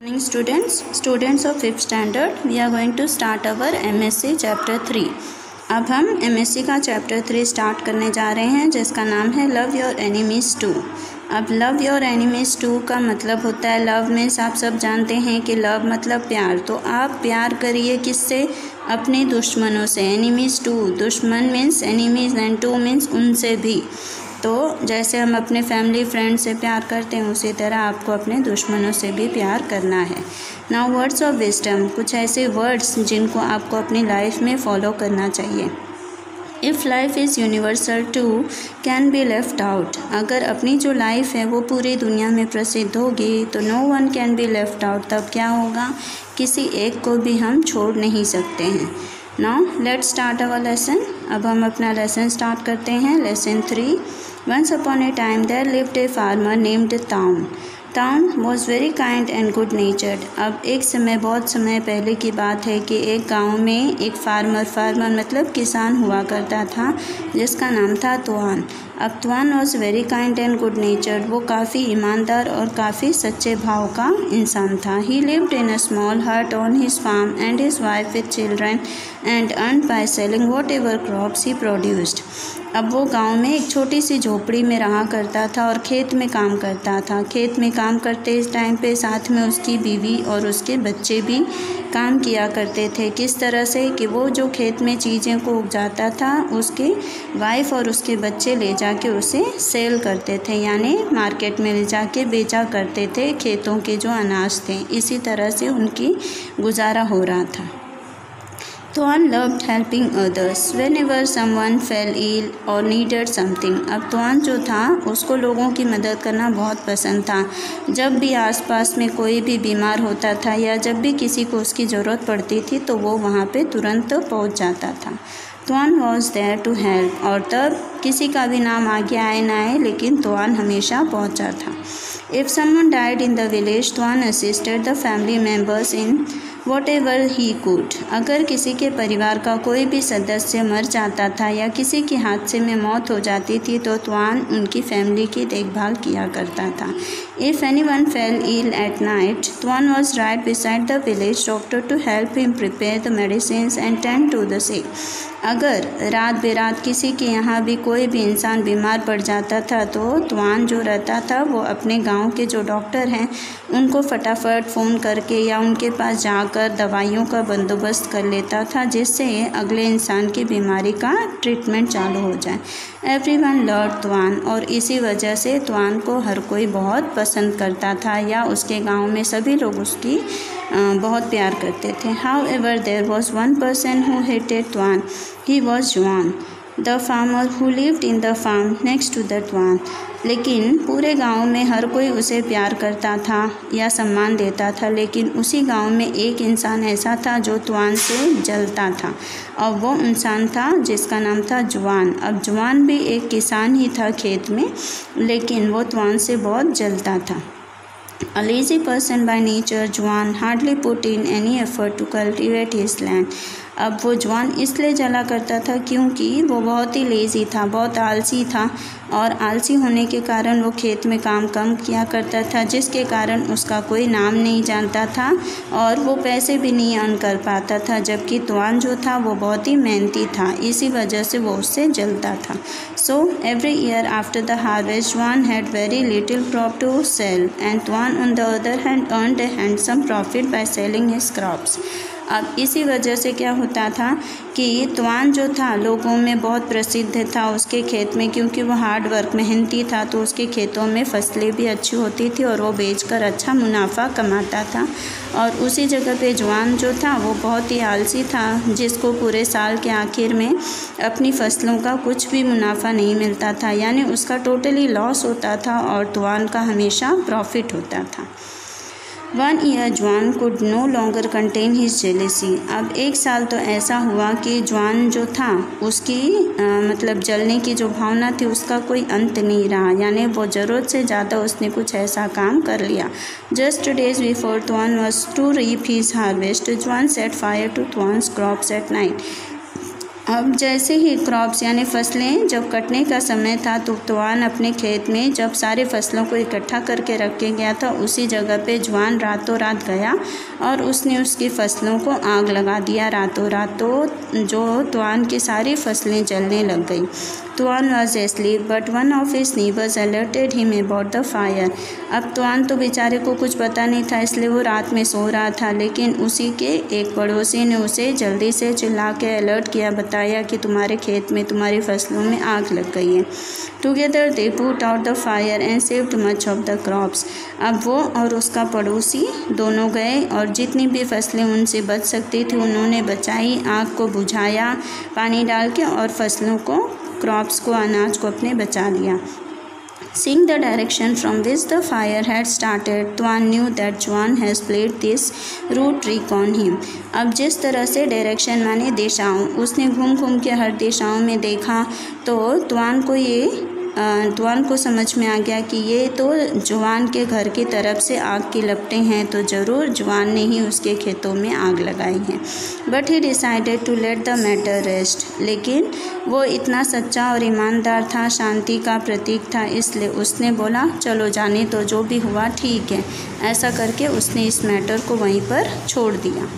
Morning students of 5th standard, we are going to start our MSc chapter 3। अब हम MSc का chapter 3 start करने जा रहे हैं जिसका नाम है लव योर एनिमीज़ टू। अब लव योर एनिमीज़ टू का मतलब होता है लव मीन्स आप सब जानते हैं कि लव मतलब प्यार, तो आप प्यार करिए किससे? अपने दुश्मनों से। एनिमीज़ टू, दुश्मन means enemies and two means उनसे भी। तो जैसे हम अपने फैमिली फ्रेंड से प्यार करते हैं उसी तरह आपको अपने दुश्मनों से भी प्यार करना है। नाउ वर्ड्स ऑफ विजडम, कुछ ऐसे वर्ड्स जिनको आपको अपनी लाइफ में फॉलो करना चाहिए। If life is universal to can be left out, अगर अपनी जो लाइफ है वो पूरी दुनिया में प्रसिद्ध होगी तो no one can be left out, तब क्या होगा? किसी एक को भी हम छोड़ नहीं सकते हैं। Now let's start our lesson. अब हम अपना लेसन स्टार्ट करते हैं। Lesson 3। Once upon a time there lived a farmer named Taun. Taun was very kind and good natured. अब एक समय, बहुत समय पहले की बात है कि एक गांव में एक फार्मर मतलब किसान हुआ करता था जिसका नाम था तुआन। अब Tuan was very kind and good natured, वो काफ़ी ईमानदार और काफ़ी सच्चे भाव का इंसान था। He lived in a small hut on his farm and his wife with children and earned by selling whatever crops he produced. अब वो गांव में एक छोटी सी झोपड़ी में रहा करता था और खेत में काम करता था। खेत में काम करते इस टाइम पे साथ में उसकी बीवी और उसके बच्चे भी काम किया करते थे। किस तरह से कि वो जो खेत में चीज़ें को उगाता था उसके वाइफ और उसके बच्चे ले जाके उसे सेल करते थे, यानी मार्केट में ले जाके बेचा करते थे खेतों के जो अनाज थे। इसी तरह से उनकी गुजारा हो रहा था। Tuan loved helping others whenever someone fell ill or needed something। अब तुआन जो था उसको लोगों की मदद करना बहुत पसंद था। जब भी आसपास में कोई भी बीमार होता था या जब भी किसी को उसकी ज़रूरत पड़ती थी तो वो वहाँ पे तुरंत पहुँच जाता था। तुआन वॉज देयर टू हेल्प, और तब किसी का भी नाम आगे आए ना आए लेकिन तुआन हमेशा पहुँचा था। If someone died in the village तुआन assisted the family members in what ever he could. अगर किसी के परिवार का कोई भी सदस्य मर जाता था या किसी के हादसे में मौत हो जाती थी तो तुआन उनकी फैमिली की देखभाल किया करता था। If anyone fell ill at night Tuan was right beside the village doctor to help him prepare the medicine and tend to the sick. अगर रात बेरात किसी के यहाँ भी कोई भी इंसान बीमार पड़ जाता था तो तुआन जो रहता था वो अपने गांव के जो डॉक्टर हैं उनको फटाफट फ़ोन करके या उनके पास जाकर दवाइयों का बंदोबस्त कर लेता था जिससे अगले इंसान की बीमारी का ट्रीटमेंट चालू हो जाए। एवरीवन लव्ड तुआन, और इसी वजह से तुआन को हर कोई बहुत पसंद करता था या उसके गांव में सभी लोग उसकी बहुत प्यार करते थे। However there was one person who hated Tuan, he was Juan the farmer who lived in the farm next to the Tuan. लेकिन पूरे गांव में हर कोई उसे प्यार करता था या सम्मान देता था, लेकिन उसी गांव में एक इंसान ऐसा था जो तुआन से जलता था, और वो इंसान था जिसका नाम था जुआन। अब जुआन भी एक किसान ही था खेत में, लेकिन वो तुआन से बहुत जलता था। A lazy person by nature, जुआन hardly put in any effort to cultivate his land। अब वो जुआन इसलिए जला करता था क्योंकि वो बहुत ही लेज़ी था, बहुत आलसी था, और आलसी होने के कारण वो खेत में काम कम किया करता था जिसके कारण उसका कोई नाम नहीं जानता था और वो पैसे भी नहीं अर्न कर पाता था। जबकि तुआन जो था वो बहुत ही मेहनती था, इसी वजह से वो उससे जलता था। So every year after the harvest, Juan had very little crop to sell, and Tuan on the other hand earned a handsome profit by selling his crops। अब इसी वजह से क्या होता था कि तुआन जो था लोगों में बहुत प्रसिद्ध था उसके खेत में, क्योंकि वो हार्ड वर्क मेहनती था तो उसके खेतों में फसलें भी अच्छी होती थी और वो बेचकर अच्छा मुनाफा कमाता था। और उसी जगह पे जुआन जो था वो बहुत ही आलसी था जिसको पूरे साल के आखिर में अपनी फसलों का कुछ भी मुनाफा नहीं मिलता था, यानी उसका टोटली लॉस होता था और तुआन का हमेशा प्रॉफिट होता था। One year Juan could no longer contain his jealousy. अब एक साल तो ऐसा हुआ कि जुआन जो था उसकी मतलब जलने की जो भावना थी उसका कोई अंत नहीं रहा, यानी वो ज़रूरत से ज़्यादा उसने कुछ ऐसा काम कर लिया। Just days before Tuan was to reap his harvest Juan set fire to Tuan's crops at night. अब जैसे ही क्रॉप्स यानी फसलें जब कटने का समय था तो तुआन अपने खेत में जब सारे फसलों को इकट्ठा करके रख के गया था, उसी जगह पे जुआन रातों रात गया और उसने उसकी फसलों को आग लगा दिया। रातों रात तो जो तुआन की सारी फसलें जलने लग गई। Tuan was asleep but one of his neighbours alerted him about the fire. अब तुआन तो बेचारे को कुछ पता नहीं था, इसलिए वो रात में सो रहा था, लेकिन उसी के एक पड़ोसी ने उसे जल्दी से चिल्ला के अलर्ट किया, बताया कि तुम्हारे खेत में तुम्हारी फसलों में आग लग गई है। Together they put out the fire and saved much of the crops. अब वो और उसका पड़ोसी दोनों गए और जितनी भी फसलें उनसे बच सकती थी उन्होंने बचाई, आग को बुझाया पानी डाल के और फसलों को, क्रॉप्स को, अनाज को अपने बचा लिया। Seeing the direction from which the fire had started, Tuan knew that Juan has played this rude trick on him. अब जिस तरह से डायरेक्शन माने दिशाओं, उसने घूम घूम के हर दिशाओं में देखा तो तुआन को समझ में आ गया कि ये तो जुआन के घर की तरफ से आग की लपटें हैं, तो ज़रूर जुआन ने ही उसके खेतों में आग लगाई है। But he decided to let the matter rest. लेकिन वो इतना सच्चा और ईमानदार था, शांति का प्रतीक था, इसलिए उसने बोला चलो जाने तो, जो भी हुआ ठीक है। ऐसा करके उसने इस मैटर को वहीं पर छोड़ दिया।